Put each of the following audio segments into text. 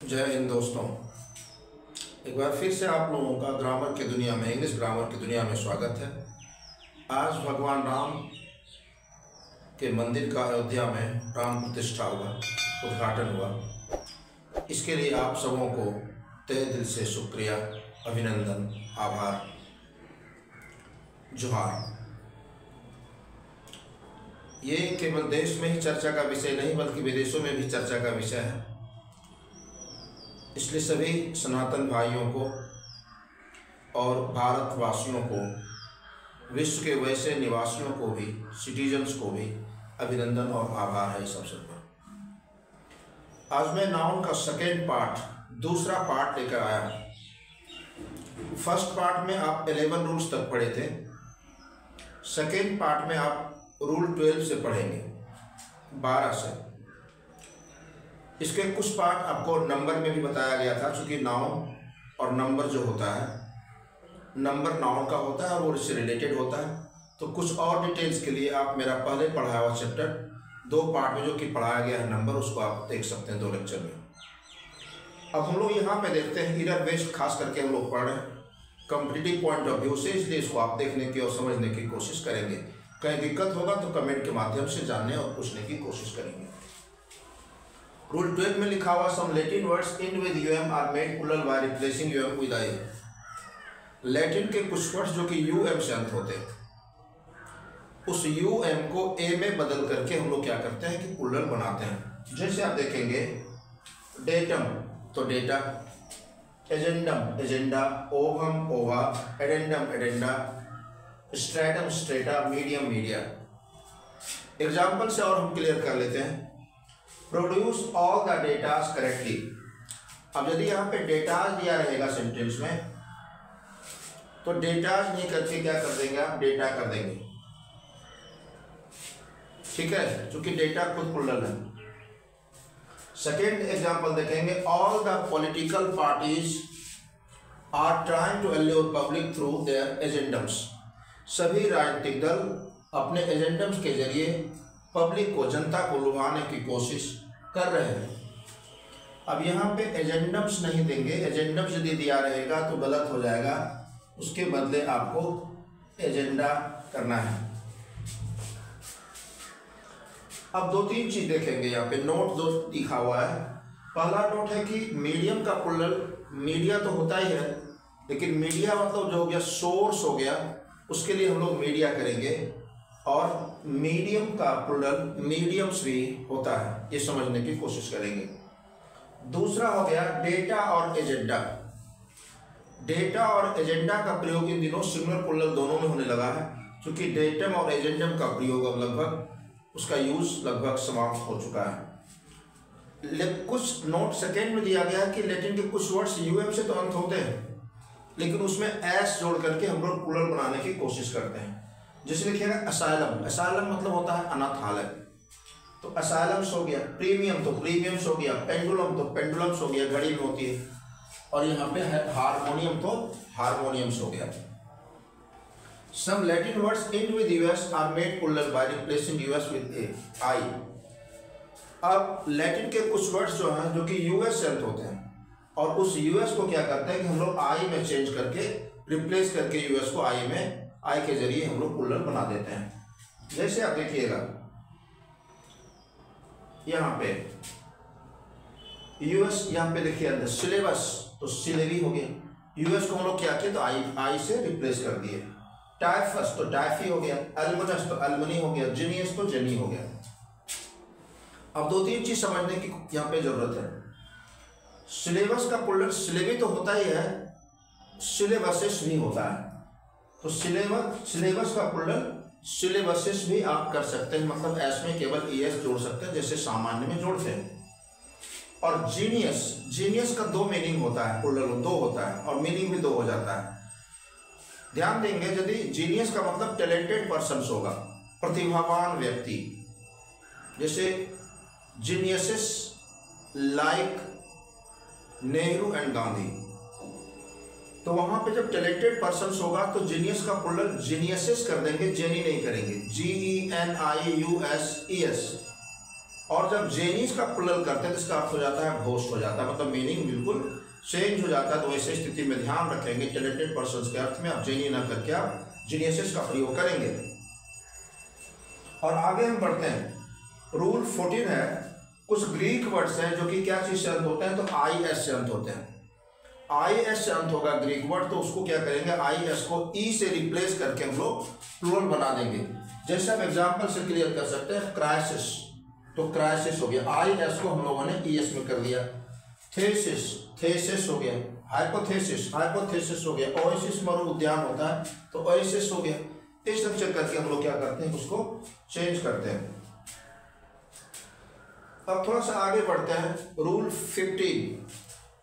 जय हिंद दोस्तों। एक बार फिर से आप लोगों का ग्रामर की दुनिया में, इंग्लिश ग्रामर की दुनिया में स्वागत है। आज भगवान राम के मंदिर का अयोध्या में प्राण प्रतिष्ठा हुआ, उद्घाटन हुआ। इसके लिए आप सबों को तहे दिल से शुक्रिया, अभिनंदन, आभार, जोहार। ये केवल देश में ही चर्चा का विषय नहीं बल्कि विदेशों में भी चर्चा का विषय है। इसलिए सभी सनातन भाइयों को और भारतवासियों को, विश्व के वैसे निवासियों को भी, सिटीजन्स को भी अभिनंदन और आभार है इस अवसर पर। आज मैं नाउन का सेकेंड पार्ट, दूसरा पार्ट लेकर आया। फर्स्ट पार्ट में आप 11 रूल्स तक पढ़े थे। सेकेंड पार्ट में आप रूल 12 से पढ़ेंगे, 12 से। इसके कुछ पार्ट आपको नंबर में भी बताया गया था, क्योंकि नाउन और नंबर जो होता है, नंबर नाउन का होता है और वो इससे रिलेटेड होता है। तो कुछ और डिटेल्स के लिए आप मेरा पहले पढ़ाया हुआ चैप्टर 2 पार्ट में जो कि पढ़ाया गया है नंबर, उसको आप देख सकते हैं 2 लेक्चर में। अब हम लोग यहाँ पे देखते हैं ईडर वेस्ट, खास करके हम लोग पढ़ रहे हैं कॉम्पिटिटिव पॉइंट ऑफ व्यू से, इसलिए इसको आप देखने की और समझने की कोशिश करेंगे। कहीं दिक्कत होगा तो कमेंट के माध्यम से जानने और पूछने की कोशिश करेंगे। रूल 12 में लिखा हुआ, some Latin words and with UM are made plural by replacing UM with I. Latin के कुछ वर्ड्स जो कि यूएम से अंत होते हैं, उस यूएम को ए में बदल करके हम लोग क्या करते हैं कि प्लूरल बनाते हैं। जैसे आप देखेंगे डेटम तो data, agendum agenda, ovum ova, addendum addenda, stratum strata, medium media. Example से और हम क्लियर कर लेते हैं। Produce all the datas correctly. अब यदि यहाँ पे डेटाज दिया रहेगा सेंटेंस में, तो डेटाज नहीं करके क्या कर देंगे आप, डेटा कर देंगे। ठीक है, क्योंकि डेटा खुद प्लूरल है। सेकेंड एग्जाम्पल देखेंगे, all the political parties are trying to allure public through their agendums. सभी राजनीतिक दल अपने एजेंडम्स के जरिए पब्लिक को, जनता को लुभाने की कोशिश कर रहे हैं। अब यहाँ पे एजेंडम्स नहीं देंगे, एजेंडम्स यदि दिया रहेगा तो गलत हो जाएगा, उसके बदले आपको एजेंडा करना है। अब 2-3 चीज देखेंगे यहाँ पे, नोट 2 लिखा हुआ है। पहला नोट है कि मीडियम का प्लूरल, मीडिया तो होता ही है, लेकिन मीडिया मतलब जो हो गया सोर्स हो गया, उसके लिए हम लोग मीडिया करेंगे। और मीडियम का प्लूरल मीडियम्स भी होता है, ये समझने की कोशिश करेंगे। दूसरा हो गया डेटा और एजेंडा। डेटा और एजेंडा का प्रयोग इन दिनों सिंगुलर प्लूरल दोनों में होने लगा है, क्योंकि डेटम और एजेंडम का प्रयोग अब लगभग, उसका यूज लगभग समाप्त हो चुका है। कुछ नोट सेकेंड में दिया गया है कि लैटिन के कुछ वर्ड्स यूएम से तो अंत होते हैं, लेकिन उसमें एस जोड़ करके हम लोग प्लूरल बनाने की कोशिश करते हैं। जैसे लिखिएगा असाइलम, असाइलम मतलब होता है अनाथालय, तो असाइलम्स हो गया। प्रीमियम तो प्रीमियम्स हो गया। पेंडुलम तो पेंडुलम्स हो गया, घड़ी में होती है। और यहाँ पे है हारमोनियम तो हारमोनियम्स हो गया। Some Latin words and with US are made plural by replacing US with a I. अब लैटिन के कुछ वर्ड्स जो हैं जो कि यूएस से अंत होते हैं, और उस यूएस को क्या करते हैं कि हम लोग आई में चेंज करके, रिप्लेस करके यूएस को आई में, आई के जरिए हम लोग प्लूरल बना देते हैं। जैसे आप देखिएगा यहाँ पे यूएस, यहाँ पे देखिए अंदर सिलेबस तो सिलेबी हो गया। यूएस को हम लोग क्या किए तो आई से रिप्लेस कर दिए। टाइफस तो टाइफी हो गया, एल्मनस तो एल्मनी हो गया, जीनियस तो जेनी हो गया। अब 2-3 चीज समझने की यहाँ पे जरूरत है। सिलेबस का प्लूरल सिलेबी तो होता ही है, सिलेबसेस भी होता है। तो सिलेबस का प्लूरल सिलेबसेस भी आप कर सकते हैं, मतलब एस में केवल ईएस जोड़ सकते हैं, जैसे सामान्य में जोड़ते हैं। और जीनियस, जीनियस का 2 मीनिंग होता है, प्लूरल 2 होता है और मीनिंग भी 2 हो जाता है। ध्यान देंगे, यदि जीनियस का मतलब टैलेंटेड पर्सन होगा, प्रतिभावान व्यक्ति, जैसे geniuses like Nehru and Gandhi, तो वहां पे जब टैलेंटेड पर्सन होगा तो जीनियस का प्लूरल जीनियसेस कर देंगे, जेनी नहीं करेंगे, GENIUSES। और जब जेनीस का प्लुरल करते हैं तो इसका अर्थ हो जाता है घोस्ट हो जाता है, मतलब मीनिंग बिल्कुल चेंज हो जाता है। तो वैसे स्थिति में ध्यान रखेंगे टैलेंटेड पर्सन के अर्थ में आप जेनी ना करके आप जीनियसेस का प्रयोग करेंगे। और आगे हम बढ़ते हैं। रूल 14 है, कुछ ग्रीक वर्ड्स हैं जो कि क्या चीज से अंत होते हैं, तो आई एस से अंत होते हैं। आई एस से अंत होगा ग्रीक वर्ड, तो उसको क्या करेंगे, आई एस को ई से रिप्लेस करके हम लोग प्लुरल बना देंगे। जैसे हम एग्जाम्पल से क्लियर कर सकते हैं, क्राइसिस, तो क्राइसिस हो गया, आई एस को हम लोगों ने ई एस में कर दिया। थेसिस, थेसिस हो गया। हाइपोथेसिस, हाइपोथेसिस हो गया। ओएसिस मरु उद्यान होता है तो ओएसिस हो गया। इस स्ट्रक्चर करके हम लोग क्या करते हैं, उसको चेंज करते हैं। अब थोड़ा सा आगे बढ़ते हैं। रूल 15।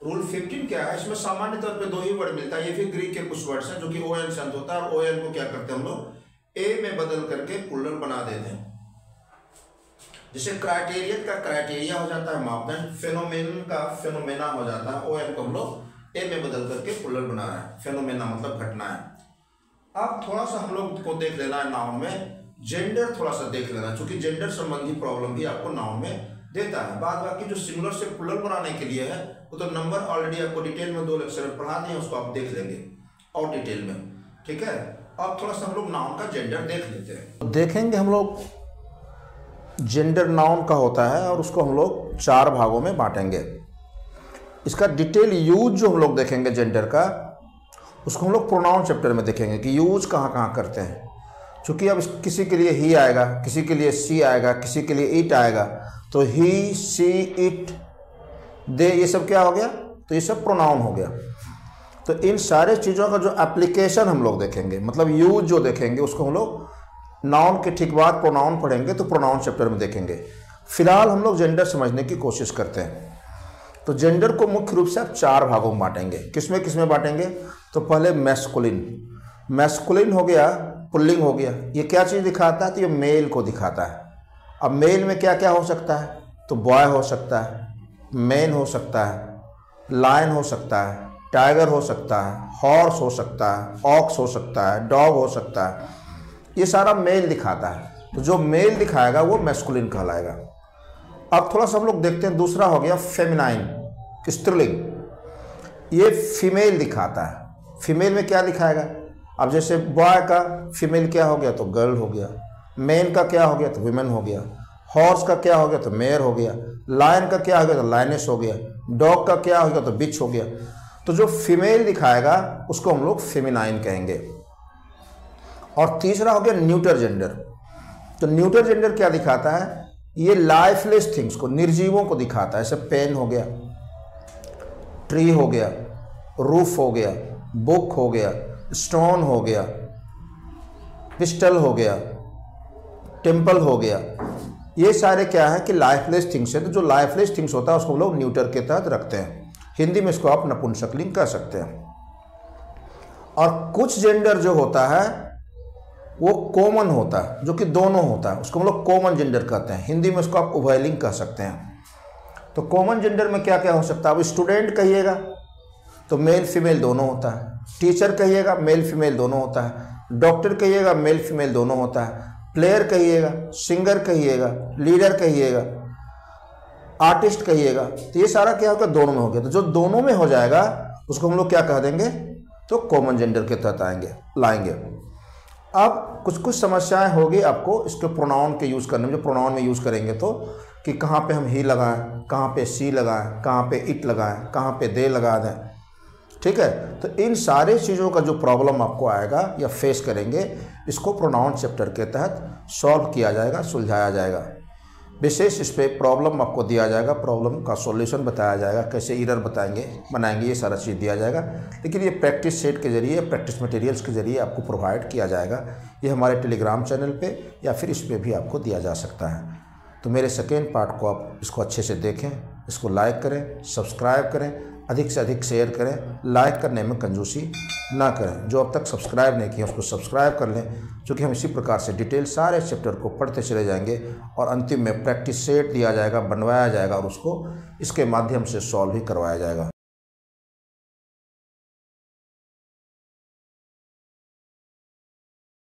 रूल 15 क्या है, इसमें सामान्य तौर पे दो ही वर्ड मिलता है, ये भी ग्रीक के कुछ वर्ड्स हैं जो कि ओएन से अंत होता है, और ओएन को क्या करते हैं हम लोग ए में बदल करके प्लुरल बना देते हैं। जैसे क्राइटेरियन का क्राइटेरिया हो जाता है मापदंड, फेनोमेन का फेनोमेना हो जाता है, ओएन को हम लोग ए में बदल करके प्लुरल बना रहे हैं। फेनोमेना मतलब घटना है। अब थोड़ा सा हम लोग को देख लेना है नाउन में, जेंडर थोड़ा सा देख लेना, क्योंकि जेंडर संबंधी प्रॉब्लम भी आपको नाउन में देता है। बाद बाकी जो सिंगुलर से प्लुरल बनाने के लिए है वो तो नंबर ऑलरेडी आपको डिटेल में 2 लेक्चर में पढ़ा दिए, उसको आप देख लेंगे और डिटेल में, ठीक है। अब थोड़ा सा हम लोग नाउन का जेंडर देख लेते हैं। देखेंगे हम लोग जेंडर नाउन का होता है और उसको हम लोग 4 भागों में बांटेंगे। इसका डिटेल यूज जो हम लोग देखेंगे जेंडर का, उसको हम लोग प्रोनाउन चैप्टर में देखेंगे कि यूज कहाँ कहाँ करते हैं। क्योंकि अब किसी के लिए ही आएगा, किसी के लिए सी आएगा, किसी के लिए इट आएगा, तो ही, सी, इट, दे, ये सब क्या हो गया, तो ये सब प्रोनाउन हो गया। तो इन सारे चीज़ों का जो एप्लीकेशन हम लोग देखेंगे, मतलब यूज जो देखेंगे, उसको हम लोग नाउन के ठीक बाद प्रोनाउन पढ़ेंगे, तो प्रोनाउन चैप्टर में देखेंगे। फिलहाल हम लोग जेंडर समझने की कोशिश करते हैं। तो जेंडर को मुख्य रूप से आप 4 भागों में बांटेंगे। किसमें किसमें बांटेंगे, तो पहले मैस्कुलिन, मैस्कुलिन हो गया, पुल्लिंग हो गया। ये क्या चीज़ दिखाता है, तो ये मेल को दिखाता है। अब मेल में क्या क्या हो सकता है, तो बॉय हो सकता है, मैन हो सकता है, लायन हो सकता है, टाइगर हो सकता है, हॉर्स हो सकता है, ऑक्स हो सकता है, डॉग हो सकता है। ये सारा मेल दिखाता है, तो जो मेल दिखाएगा वो मैस्कुलिन कहलाएगा। अब थोड़ा सा हम लोग देखते हैं, दूसरा हो गया फेमिनाइन, स्त्रीलिंग। ये फीमेल दिखाता है। फीमेल में क्या दिखाएगा, अब जैसे बॉय का फीमेल क्या हो गया, तो गर्ल हो गया। मैन का क्या हो गया, तो विमेन हो गया। हॉर्स का क्या हो गया, तो मेयर हो गया। लायन का क्या हो गया, तो लायनेस हो गया। डॉग का क्या हो गया, तो बिच हो गया। तो जो फीमेल दिखाएगा उसको हम लोग फेमिनाइन कहेंगे। और तीसरा हो गया न्यूटर जेंडर। तो न्यूटर जेंडर क्या दिखाता है, ये लाइफलेस थिंग्स को, निर्जीवों को दिखाता है। जैसे पेन हो गया, ट्री हो गया, रूफ हो गया, बुक हो गया, स्टोन हो गया, पिस्टल हो गया, टेम्पल हो गया। ये सारे क्या है कि लाइफलेस थिंग्स है। तो जो लाइफलेस थिंग्स होता है उसको हम लोग न्यूटर के तहत रखते हैं। हिंदी में इसको आप नपुंसकलिंग कह सकते हैं। और कुछ जेंडर जो होता है वो कॉमन होता है, जो कि दोनों होता है, उसको हम लोग कॉमन जेंडर कहते हैं। हिंदी में उसको आप उभयलिंग कह सकते हैं। तो कॉमन जेंडर में क्या क्या हो सकता है, अब स्टूडेंट कहिएगा तो मेल फीमेल दोनों होता है। टीचर कहिएगा मेल फीमेल दोनों होता है। डॉक्टर कहिएगा मेल फीमेल दोनों होता है। प्लेयर कहिएगा, सिंगर कहिएगा, लीडर कहिएगा, आर्टिस्ट कहिएगा, तो ये सारा क्या होगा, दोनों में हो गया। तो जो दोनों में हो जाएगा उसको हम लोग क्या कह देंगे, तो कॉमन जेंडर के तहत लाएंगे। अब कुछ कुछ समस्याएं होगी आपको इसके प्रोनाउन के यूज़ करने में। जो प्रोनाउन में यूज़ करेंगे तो कि कहाँ पे हम ही लगाएं, कहाँ पे सी लगाएं, कहाँ पे इट लगाएं, कहाँ पे दे लगा दें, ठीक है। तो इन सारे चीज़ों का जो प्रॉब्लम आपको आएगा या फेस करेंगे, इसको प्रोनाउन चैप्टर के तहत सॉल्व किया जाएगा, सुलझाया जाएगा। विशेष इस पर प्रॉब्लम आपको दिया जाएगा, प्रॉब्लम का सॉल्यूशन बताया जाएगा, कैसे एरर बनाएंगे, ये सारा चीज़ दिया जाएगा। लेकिन ये प्रैक्टिस सेट के जरिए, प्रैक्टिस मटेरियल्स के जरिए आपको प्रोवाइड किया जाएगा। ये हमारे टेलीग्राम चैनल पे या फिर इस पर भी आपको दिया जा सकता है। तो मेरे सेकेंड पार्ट को आप इसको अच्छे से देखें, इसको लाइक करें, सब्सक्राइब करें, अधिक से अधिक शेयर करें। लाइक करने में कंजूसी ना करें। जो अब तक सब्सक्राइब नहीं किया उसको सब्सक्राइब कर लें, क्योंकि हम इसी प्रकार से डिटेल सारे चैप्टर को पढ़ते चले जाएंगे और अंतिम में प्रैक्टिस सेट दिया जाएगा, बनवाया जाएगा और उसको इसके माध्यम से सॉल्व भी करवाया जाएगा।